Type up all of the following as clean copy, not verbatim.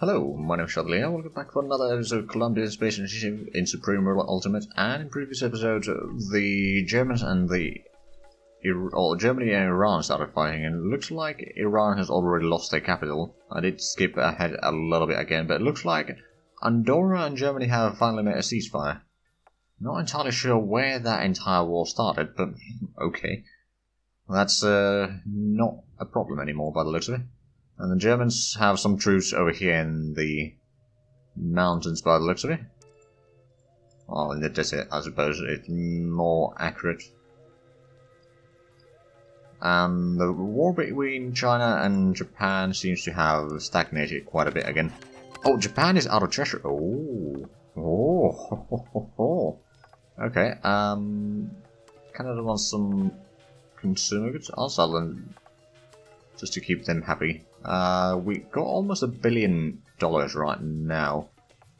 Hello, my name is Shadley. Welcome back for another episode of Colombian Space Initiative in Supreme World Ultimate. And in previous episodes, the Germans and Germany and Iran started fighting, and it looks like Iran has already lost their capital. I did skip ahead a little bit again, but it looks like Andorra and Germany have finally made a ceasefire. Not entirely sure where that entire war started, but okay. That's not a problem anymore by the looks of it. And the Germans have some troops over here in the mountains by the looks of it. Well, in the desert, I suppose, it's more accurate. And the war between China and Japan seems to have stagnated quite a bit again. Oh, Japan is out of treasure. Oh. Okay, Canada wants some consumer goods. I'll sell them just to keep them happy. We got almost $1 billion right now,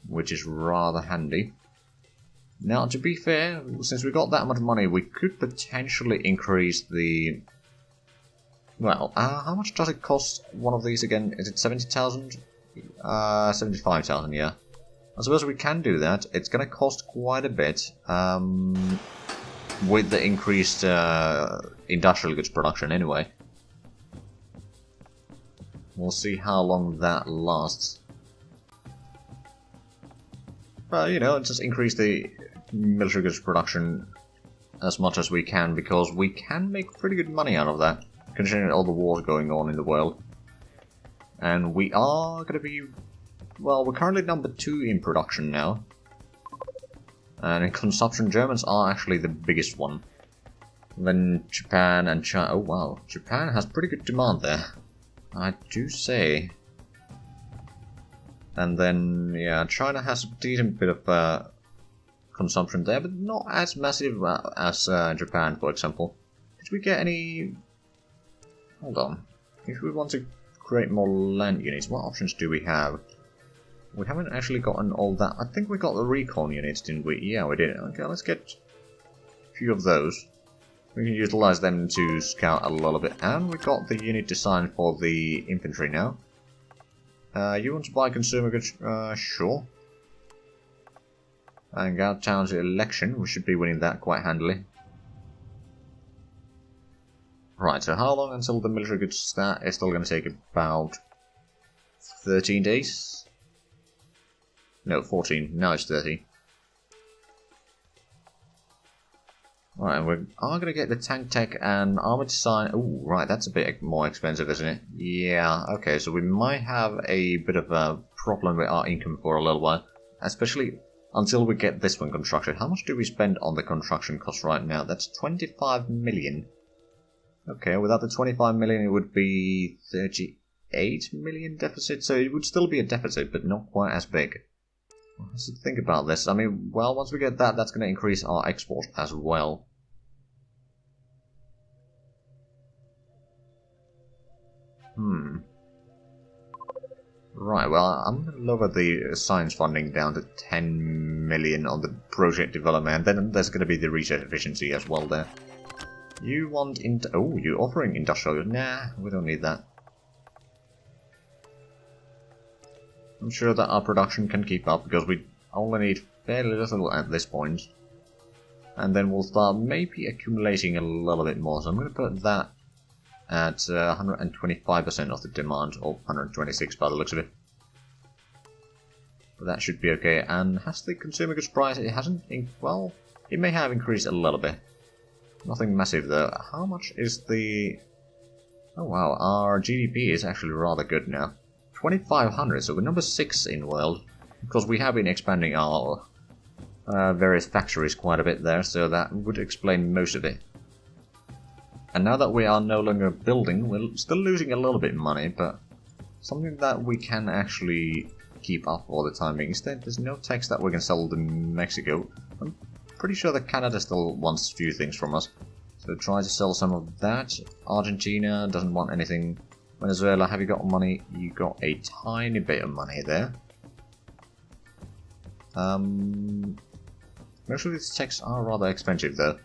which is rather handy. Now, to be fair, since we got that much money, we could potentially increase the... Well, how much does it cost one of these again? Is it 70,000? 75,000, yeah. I suppose we can do that. It's going to cost quite a bit, with the increased industrial goods production anyway. We'll see how long that lasts. But, you know, just increase the military goods production as much as we can, because we can make pretty good money out of that, considering all the wars going on in the world. And we are going to be... Well, we're currently number 2 in production now. And in consumption, Germans are actually the biggest one. Then Japan and China... Oh, wow. Japan has pretty good demand there, I do say. And then, yeah, China has a decent bit of consumption there, but not as massive as Japan, for example. Did we get any... Hold on. If we want to create more land units, what options do we have? We haven't actually gotten all that. I think we got the recon units, didn't we? Yeah, we did. Okay, let's get a few of those. We can utilize them to scout a little bit. And we got the unit design for the infantry now. You want to buy consumer goods? Sure. And Gout Town's election. We should be winning that quite handily. Right, so how long until the military goods start? It's still going to take about 13 days. No, 14. Now it's 30. Right, and we are going to get the tank tech and armor design. Oh, right, that's a bit more expensive, isn't it? Yeah, okay, so we might have a bit of a problem with our income for a little while. Especially until we get this one constructed. How much do we spend on the construction cost right now? That's 25 million. Okay, without the 25 million it would be 38 million deficit, so it would still be a deficit, but not quite as big. Let's think about this. I mean, well, once we get that, that's going to increase our export as well. Right, well, I'm going to lower the science funding down to 10 million on the project development, and then there's going to be the research efficiency as well there. You want oh, you're offering industrial... Nah, we don't need that. I'm sure that our production can keep up, because we only need fairly little at this point. And then we'll start maybe accumulating a little bit more, so I'm going to put that at 125% of the demand, or 126 by the looks of it. But that should be okay. And has the consumer goods price, it hasn't, well, it may have increased a little bit. Nothing massive though. How much is the... Oh wow, our GDP is actually rather good now. 2,500, so we're number 6 in the world. Because we have been expanding our various factories quite a bit there, so that would explain most of it. And now that we are no longer building, we're still losing a little bit of money, but something that we can actually keep up for the time being. Instead, there's no tax that we can sell to Mexico. I'm pretty sure that Canada still wants a few things from us. So try to sell some of that. Argentina doesn't want anything. Venezuela, have you got money? You got a tiny bit of money there. Most of these techs are rather expensive though.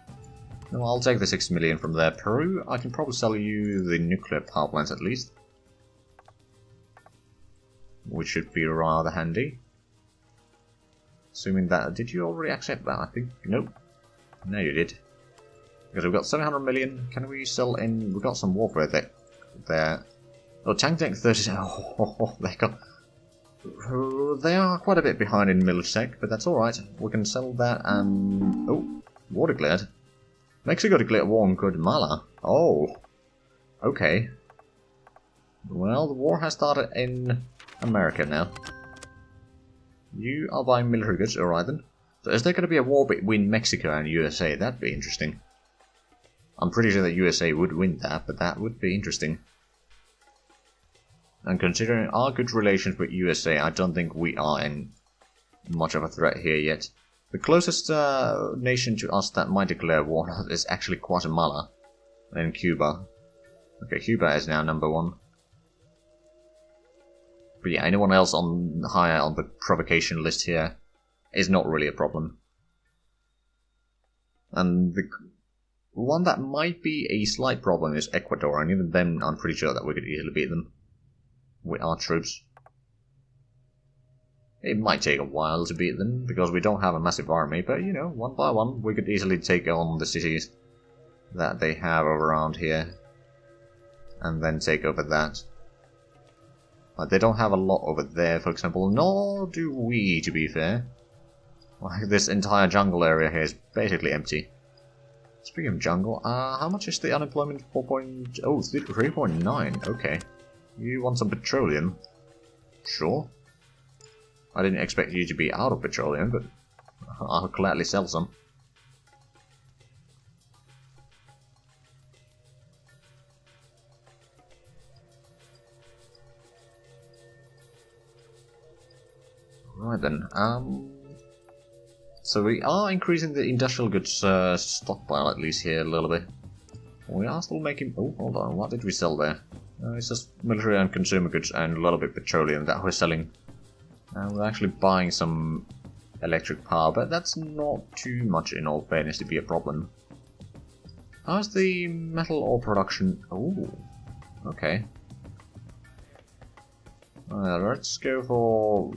No, I'll take the 6 million from there. Peru, I can probably sell you the nuclear power plants at least. which should be rather handy. Assuming that... Did you already accept that? I think... Nope. No, you did. Because we've got 700 million. Can we sell in... We've got some warfare there. Oh, tank deck 30... Oh, they are quite a bit behind in militech, but that's alright. We can sell that and... Oh, war declared. Mexico declared war on Guatemala. Oh. Okay. Well, the war has started in America now. You are buying military goods, alright then. So is there going to be a war between Mexico and USA? That'd be interesting. I'm pretty sure that USA would win that, but that would be interesting. And considering our good relations with USA, I don't think we are in much of a threat here yet. The closest nation to us that might declare war is actually Guatemala and Cuba. Okay, Cuba is now #1. But yeah, anyone else on higher on the provocation list here is not really a problem. And the one that might be a slight problem is Ecuador, and even then I'm pretty sure that we could easily beat them with our troops. It might take a while to beat them, because we don't have a massive army, but you know, one by one we could easily take on the cities that they have around here, and then take over that. They don't have a lot over there, for example, nor do we, to be fair. Like, this entire jungle area here is basically empty. Speaking of jungle, how much is the unemployment? 3.9, okay. You want some petroleum? Sure. I didn't expect you to be out of petroleum, but I'll gladly sell some. Right then, so we are increasing the industrial goods stockpile at least here a little bit. We are still making... Oh, hold on, what did we sell there? It's just military and consumer goods and a little bit petroleum that we're selling. And we're actually buying some electric power, but that's not too much in all fairness to be a problem. How's the metal ore production? Oh, okay. Let's go for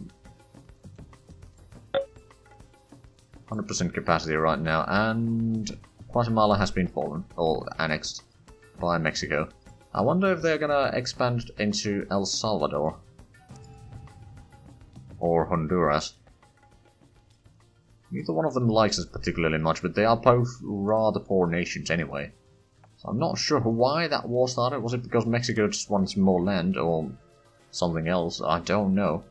100% capacity right now, and Guatemala has been fallen, or annexed by Mexico. I wonder if they're gonna expand into El Salvador. Or Honduras. Neither one of them likes us particularly much, but they are both rather poor nations anyway. So I'm not sure why that war started. Was it because Mexico just wants more land, or something else? I don't know.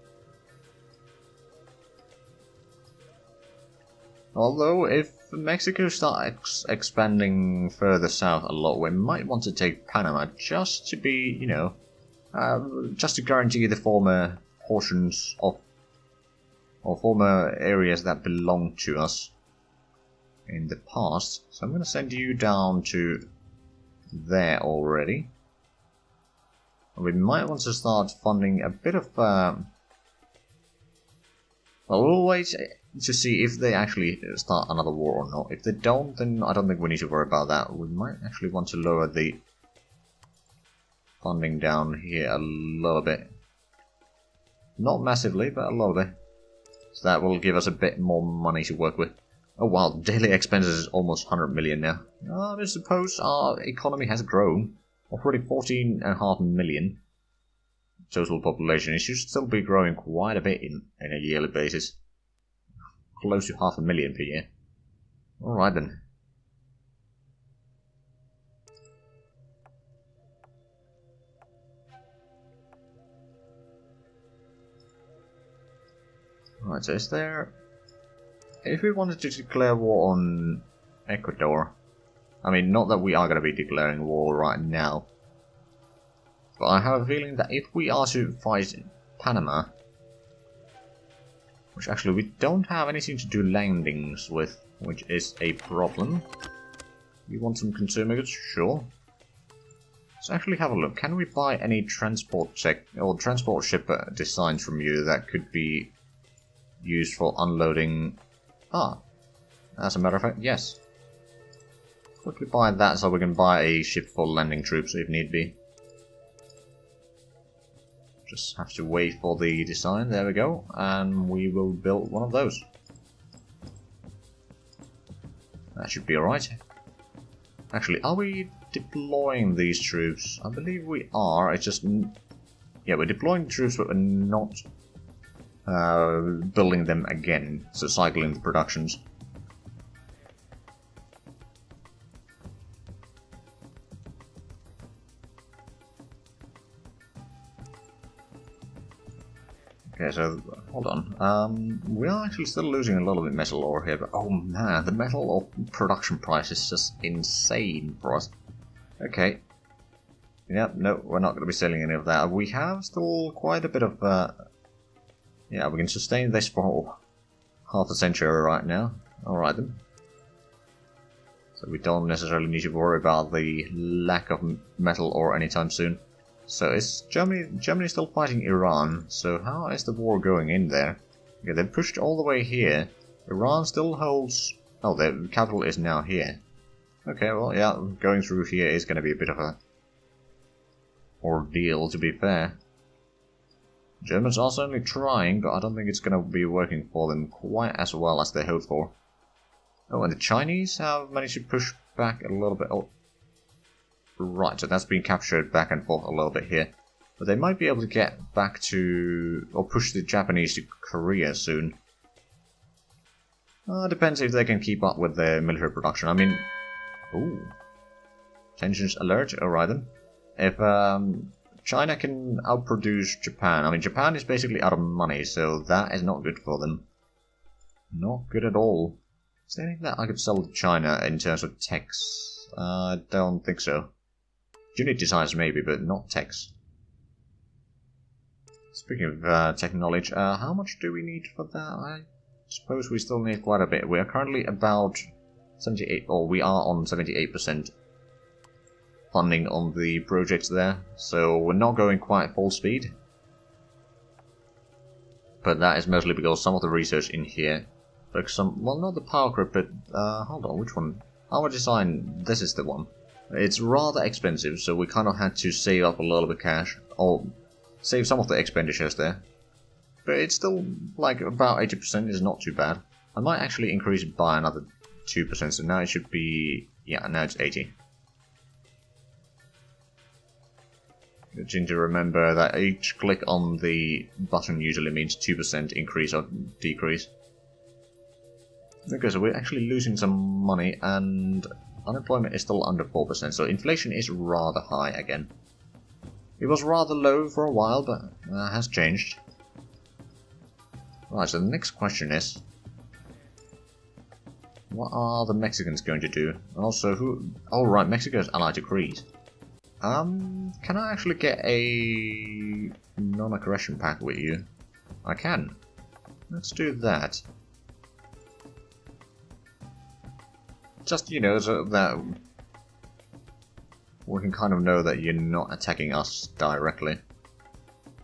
Although, if Mexico starts expanding further south a lot, we might want to take Panama just to be, you know, just to guarantee the former portions of, or former areas that belonged to us in the past. So I'm going to send you down to there already. And we might want to start funding a bit of... well, we'll wait to see if they actually start another war or not. If they don't, then I don't think we need to worry about that. We might actually want to lower the funding down here a little bit. Not massively, but a little bit. So that will give us a bit more money to work with. Oh wow, daily expenses is almost 100 million now. I suppose our economy has grown. Already 14.5 million total population. It should still be growing quite a bit in a yearly basis. Close to 500,000 per year. Alright then. Right, so is there... If we wanted to declare war on Ecuador... I mean, not that we are going to be declaring war right now. But I have a feeling that if we are to fight Panama... Which actually we don't have anything to do landings with, which is a problem. You want some consumer goods? Sure. Let's actually have a look. Can we buy any transport check or transport ship designs from you that could be used for unloading? Ah, as a matter of fact, yes. Quickly buy that so we can buy a ship for landing troops if need be. Just have to wait for the design, there we go, and we will build one of those. That should be alright. Actually, are we deploying these troops? I believe we are, it's just... Yeah, we're deploying troops, but we're not building them again, so cycling the productions. Okay, so, hold on. We are actually still losing a little bit of metal ore here, but oh man, the metal ore production price is just insane for us. Okay. Yep, no, we're not going to be selling any of that. We have still quite a bit of... yeah, we can sustain this for half a century right now. Alright then. So we don't necessarily need to worry about the lack of metal ore anytime soon. So is Germany still fighting Iran? So how is the war going in there? Okay, they pushed all the way here. Iran still holds... Oh, the capital is now here. Okay, well, yeah, going through here is going to be a bit of a ordeal, to be fair. Germans are certainly trying, but I don't think it's going to be working for them quite as well as they hoped for. Oh, and the Chinese have managed to push back a little bit. Oh. Right, so that's been captured back and forth a little bit here. But they might be able to get back to... or push the Japanese to Korea soon. Depends if they can keep up with their military production. I mean... Ooh. Tensions alert, alright then. If China can outproduce Japan... I mean, Japan is basically out of money, so that is not good for them. Not good at all. Is there anything that I could sell to China in terms of techs? I don't think so. Unit designs maybe, but not techs. Speaking of technology, how much do we need for that? I suppose we still need quite a bit. We are currently about 78, or we are on 78% funding on the projects there, so we're not going quite full speed. But that is mostly because some of the research in here, like some, well, not the power grid, but hold on, which one? Our design, this is the one. It's rather expensive, so we kind of had to save up a little bit of cash, or save some of the expenditures there. But it's still, like, about 80% is not too bad. I might actually increase it by another 2%, so now it should be... yeah, now it's 80. Good thing to remember that each click on the button usually means 2% increase or decrease. Okay, so we're actually losing some money, and unemployment is still under 4%, so inflation is rather high again. It was rather low for a while, but has changed. Right, so the next question is... what are the Mexicans going to do? Also, who... oh right, Mexico is allied to Greece. Can I actually get a non-aggression pact with you? I can. Let's do that. Just, you know, so that we can kind of know that you're not attacking us directly.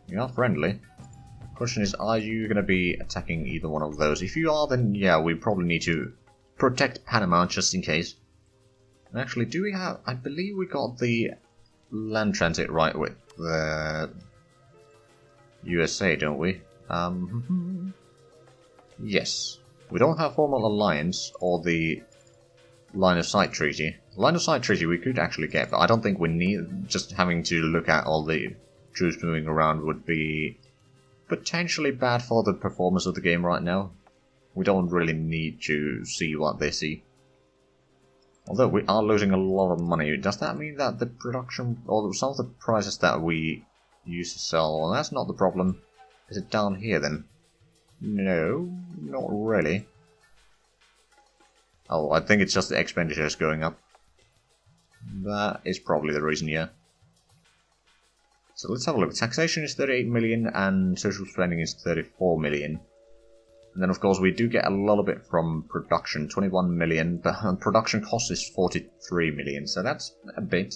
You are friendly. Question is, are you going to be attacking either one of those? If you are, then yeah, we probably need to protect Panama just in case. And actually, do we have... I believe we got the land transit right with the USA, don't we? Yes. We don't have formal alliance or the line of sight treaty. Line of sight treaty we could actually get, but I don't think we need... just having to look at all the troops moving around would be potentially bad for the performance of the game right now. We don't really need to see what they see. Although we are losing a lot of money, does that mean that the production, or some of the prices that we used to sell, well, that's not the problem. Is it down here then? No, not really. Oh, I think it's just the expenditures going up. That is probably the reason, yeah. So let's have a look. Taxation is 38 million and social spending is 34 million. And then of course we do get a little bit from production, 21 million, but production cost is 43 million, so that's a bit.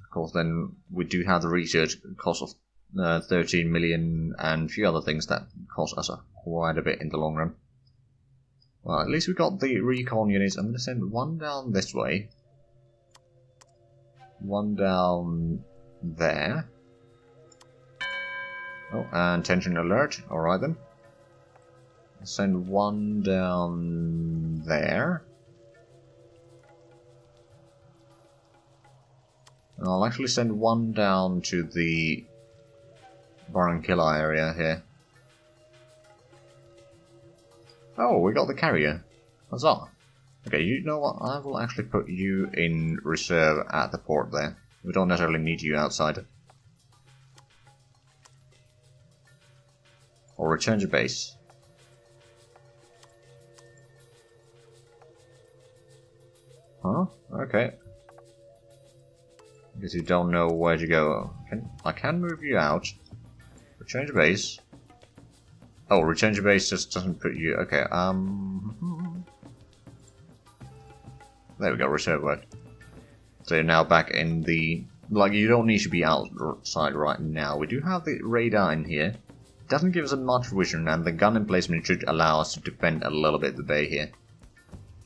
Of course then we do have the research cost of 13 million and a few other things that cost us quite a bit in the long run. Well, at least we got the recon units. I'm going to send one down this way. One down there. Oh, and tension alert. Alright then. Send one down there. And I'll actually send one down to the Barranquilla area here. Oh, we got the carrier. Huzzah. Okay, you know what? I will actually put you in reserve at the port there. We don't necessarily need you outside. Or return to base. Huh? Okay. Because you don't know where to go. I can move you out. Return to base. Oh, return to base just doesn't put you... Okay, there we go, reserve work. So you're now back in the... Like, you don't need to be outside right now. We do have the radar in here. It doesn't give us much vision, and the gun emplacement should allow us to defend a little bit the bay here.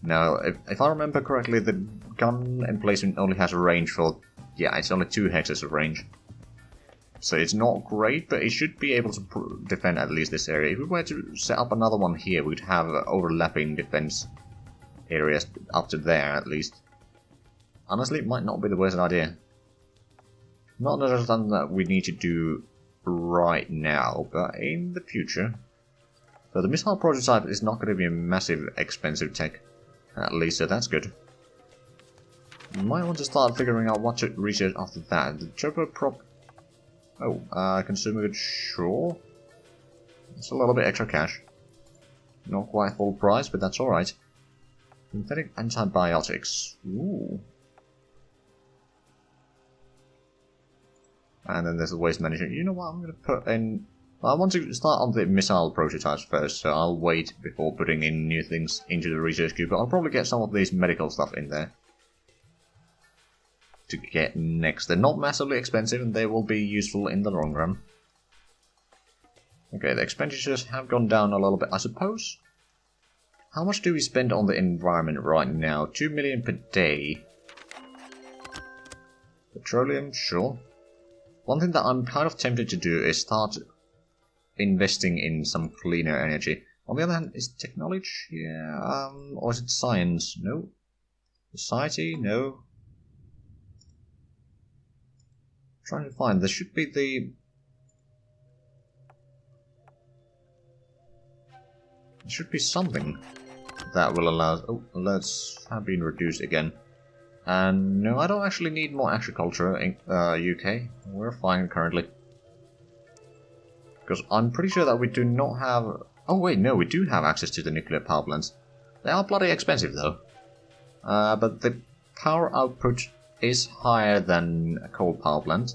Now, if I remember correctly, the gun emplacement only has a range for... Yeah, it's only 2 hexes of range. So it's not great, but it should be able to defend at least this area. If we were to set up another one here, we'd have overlapping defense areas up to there, at least. Honestly, it might not be the worst idea. Not necessarily something that we need to do right now, but in the future. So the missile prototype is not going to be a massive expensive tech, at least, so that's good. You might want to start figuring out what to research after that. The turboprop... Oh, consumer goods, sure. It's a little bit extra cash. Not quite full price, but that's alright. Synthetic antibiotics. Ooh. And then there's the waste management. You know what, I'm going to put in... I want to start on the missile prototypes first, so I'll wait before putting in new things into the research queue, but I'll probably get some of these medical stuff in there to get next. They're not massively expensive, and they will be useful in the long run. Okay, the expenditures have gone down a little bit, I suppose. How much do we spend on the environment right now? 2 million per day. Petroleum, sure. One thing that I'm kind of tempted to do is start investing in some cleaner energy. On the other hand, is technology? Yeah, or is it science? No. Society? No. I'm trying to find, there should be the... There should be something that will allow... Oh, alerts have been reduced again. And no, I don't actually need more agriculture in UK. We're fine currently. Because I'm pretty sure that we do not have... Oh wait, no, we do have access to the nuclear power plants. They are bloody expensive though. But the power output is higher than a coal power plant.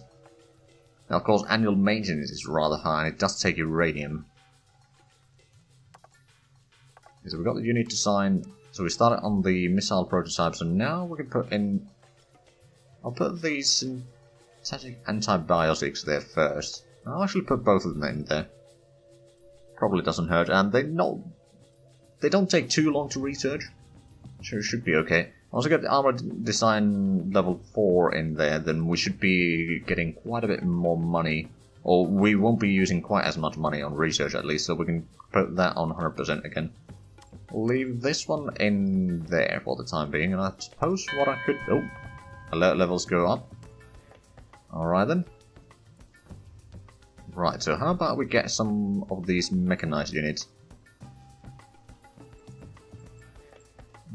Now of course annual maintenance is rather high and it does take uranium. Okay, so we got the unit to sign. So we started on the missile prototype, so now we can put in... I'll put these synthetic antibiotics there first. I'll actually put both of them in there. Probably doesn't hurt, and they don't take too long to research. So it should be okay. Also get the armor design level 4 in there, then we should be getting quite a bit more money. Or we won't be using quite as much money on research at least, so we can put that on 100% again. Leave this one in there for the time being, and I suppose what I could... Oh, alert levels go up. Alright then. Right, so how about we get some of these mechanized units?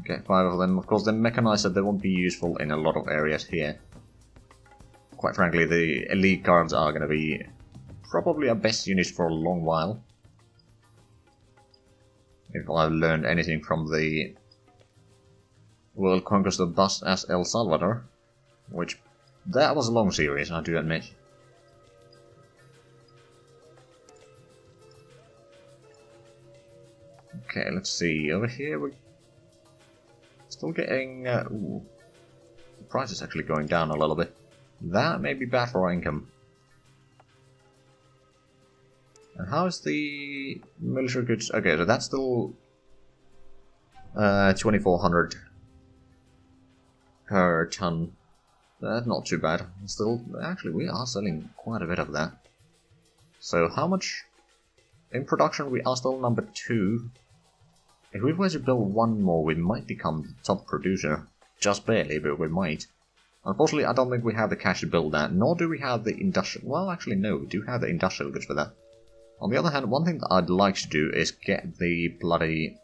Get 5 of them. Of course, they're mechanized, so they won't be useful in a lot of areas here. Quite frankly, the elite guards are going to be probably our best units for a long while. If I've learned anything from the World Conquest of Bust as El Salvador, which that was a long series, I do admit. Okay, let's see. Over here we're still getting... ooh, the price is actually going down a little bit. That may be bad for our income. And how is the military goods? Okay, so that's still 2,400 per ton. That's not too bad. Still, actually, we are selling quite a bit of that. So how much? In production, we are still number 2. If we were to build one more, we might become the top producer. Just barely, but we might. Unfortunately, I don't think we have the cash to build that, nor do we have the industrial... Well, actually, no, we do have the industrial goods for that. On the other hand, one thing that I'd like to do is get the bloody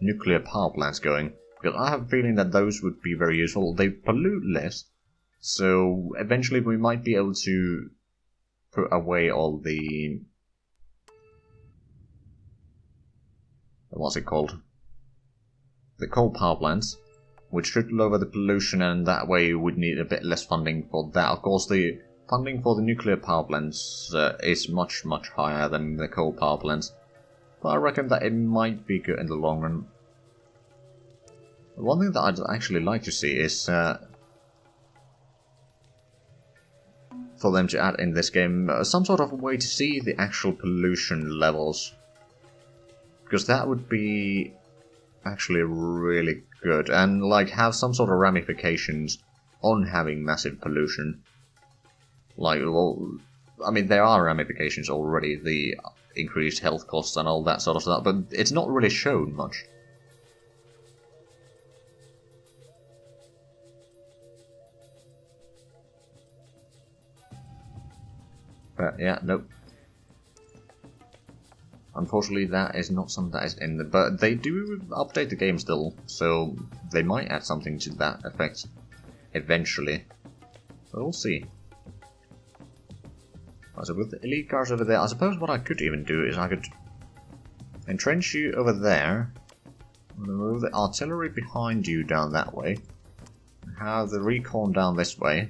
nuclear power plants going. Because I have a feeling that those would be very useful. They pollute less, so eventually we might be able to put away all the... What's it called? The coal power plants, which should lower the pollution, and that way we'd need a bit less funding for that. Of course, the funding for the nuclear power plants is much, much higher than the coal power plants. But I reckon that it might be good in the long run. One thing that I'd actually like to see is for them to add in this game some sort of way to see the actual pollution levels. Because that would be actually really good, and like have some sort of ramifications on having massive pollution. Like, well, I mean, there are ramifications already, the increased health costs and all that sort of stuff, but it's not really shown much. But yeah, nope. Unfortunately, that is not something that is in there, but they do update the game still, so they might add something to that effect eventually. But we'll see. So with the elite cars over there, I suppose what I could even do is I could entrench you over there, move the artillery behind you down that way, have the recon down this way.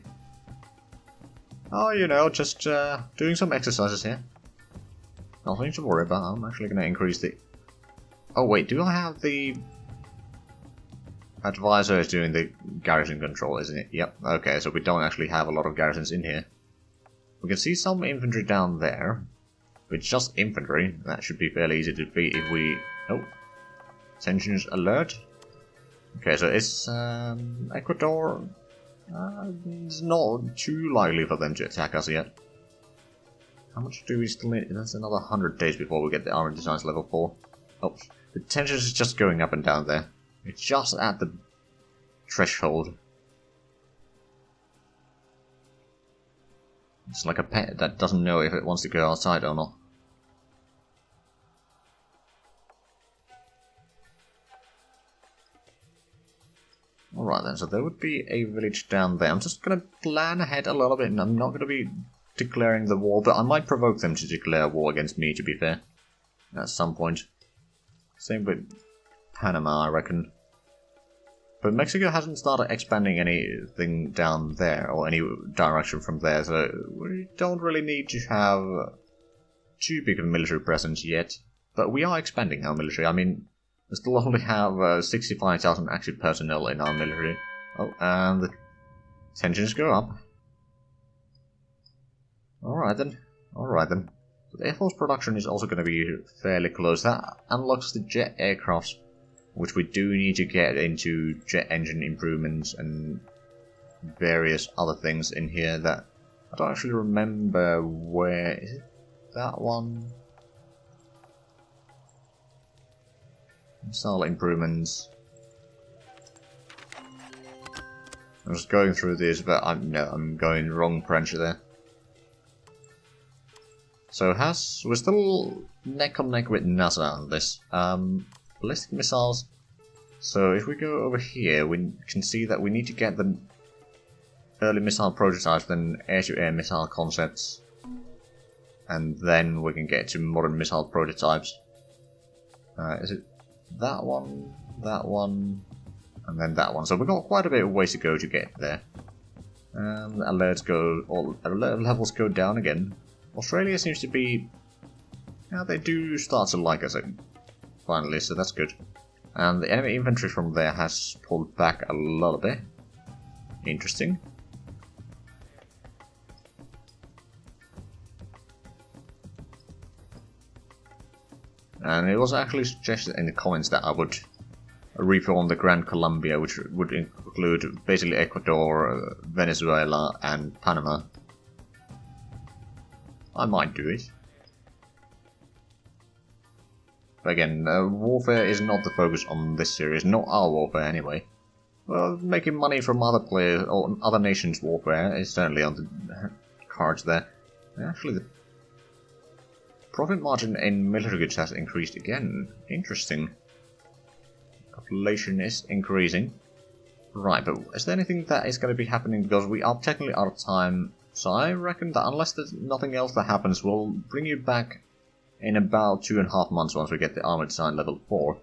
Oh, you know, just doing some exercises here. Nothing to worry about. I'm actually going to increase the... Oh wait, do I have the... Advisor is doing the garrison control, isn't it? Yep, okay, so we don't actually have a lot of garrisons in here. We can see some infantry down there. It's just infantry. That should be fairly easy to defeat if we... Oh. Tensions alert. Okay, so it's Ecuador... it's not too likely for them to attack us yet. How much do we still need? That's another 100 days before we get the armor designs level 4. Oh, the tensions is just going up and down there. It's just at the threshold. It's like a pet that doesn't know if it wants to go outside or not. Alright then, so there would be a village down there. I'm just going to plan ahead a little bit, and I'm not going to be declaring the war, but I might provoke them to declare war against me, to be fair. At some point. Same with Panama, I reckon. But Mexico hasn't started expanding anything down there, or any direction from there, so we don't really need to have too big of a military presence yet. But we are expanding our military. I mean, we still only have 65,000 active personnel in our military. Oh, and the tensions go up. Alright then. Alright then. So the Air Force production is also going to be fairly close. That unlocks the jet aircrafts, which we do need to get into jet engine improvements and various other things in here that I don't actually remember where... Is it that one? Missile improvements. I'm just going through this, but I'm going wrong branch there. So we're still neck on neck with NASA on this. Ballistic missiles. So if we go over here, we can see that we need to get the early missile prototypes, then air-to-air missile concepts, and then we can get to modern missile prototypes. Is it that one, and then that one? So we've got quite a bit of ways to go to get there. Alert levels go down again. Australia seems to be... Yeah, they do start to like us finally, so that's good. And the enemy infantry from there has pulled back a little bit. Interesting. And it was actually suggested in the comments that I would reform the Grand Colombia, which would include basically Ecuador, Venezuela, and Panama. I might do it. But again, warfare is not the focus on this series, not our warfare anyway. Well, making money from other players or other nations' warfare is certainly on the cards there. Actually, the profit margin in military goods has increased again. Interesting. Population is increasing. Right, but is there anything that is going to be happening? Because we are technically out of time. So I reckon that unless there's nothing else that happens, we'll bring you back in about 2.5 months once we get the armored design level 4.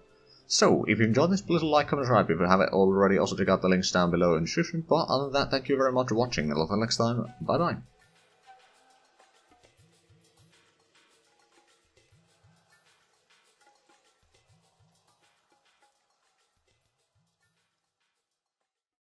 So, if you enjoyed this, please like, comment, subscribe if you haven't already. Also check out the links down below in the description. But other than that, thank you very much for watching. Until next time, bye bye.